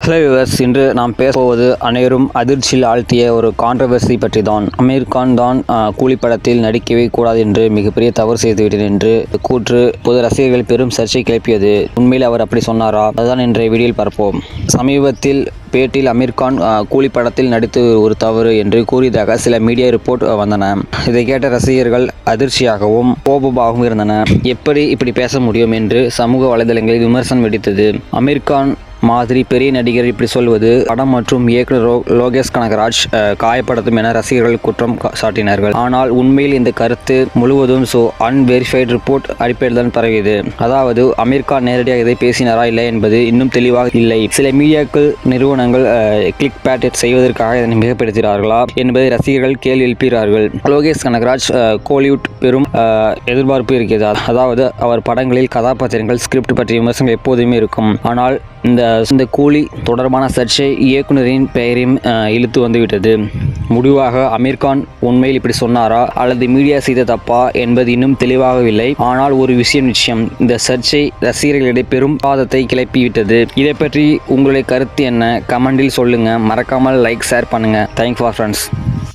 Hello viewers, இன்று நாம் பேசுவது அனைவரும் அதிர்ச்சியில் ஆழ்த்திய ஒரு கான்ட்ரவர்சி பற்றி தான். அமீர் கான் தான் கூலி படத்தில் நடிக்கவே கூடாது என்று மிகப்பெரிய தவறு செய்துவிட்டேன் என்று கூற்று பொது ரசிகர்கள் பெரும் சர்ச்சை கிளப்பியது. உண்மையில் அவர் அப்படி சொன்னாரா? அதுதான் இன்றைய வீடியோவில் பார்ப்போம். சமீபத்தில் பேட்டியில் அமீர் கான் கூலி படத்தில் நடித்து ஒரு தவறு என்று கூறியதாக சில மீடியா ரிப்போர்ட் வந்தன. இதை கேட்ட ரசிகர்கள் அதிர்ச்சியாகவும் கோபமாகவும் இருந்தனர். எப்படி இப்படி பேச முடியும் என்று சமூக வலைதளங்களில் விமர்சனம் வெடித்தது. அமீர் கான் மாதிரி பெரிய நடிகர் இப்படி சொல்வது படம் மற்றும் இயக்குனர் லோகேஷ் கனகராஜ் காயப்படுத்தும் என ரசிகர்கள் குற்றம் சாட்டினார்கள். ஆனால் உண்மையில் இந்த கருத்து முழுவதும் அன்வெரிஃபைடு ரிப்போர்ட் அடிப்படையில் தான் பரவியது. அதாவது அமீர் கான் நேரடியாக இதை பேசினாரா இல்லை என்பது இன்னும் தெளிவாக இல்லை. சில மீடியாக்கள் நிறுவனங்கள் கிளிக் பேட் செய்வதற்காக இதனை மிகப்படுத்துகிறார்களா என்பதை ரசிகர்கள் கேள்வி எழுப்புகிறார்கள். லோகேஷ் கனகராஜ் கோலிவுட் பெரும் எதிர்பார்ப்பு இருக்கிறது. அதாவது அவர் படங்களில் கதாபாத்திரங்கள் ஸ்கிரிப்ட் பற்றிய விமர்சனங்கள் எப்போதுமே இருக்கும். ஆனால் இந்த கூலி தொடர்பான சர்ச்சை இயக்குனரின் பெயரையும் இழுத்து வந்துவிட்டது. முடிவாக அமீர் கான் உண்மையில் இப்படி சொன்னாரா அல்லது மீடியா செய்த தப்பா என்பது இன்னும் தெளிவாகவில்லை. ஆனால் ஒரு விஷயம் நிச்சயம், இந்த சர்ச்சை ரசிகர்களிடையே பெரும் வாதத்தை கிளப்பிவிட்டது. இதை பற்றி உங்களுடைய கருத்து என்ன? கமெண்டில் சொல்லுங்க. மறக்காமல் லைக், ஷேர் பண்ணுங்க. Thanks for friends.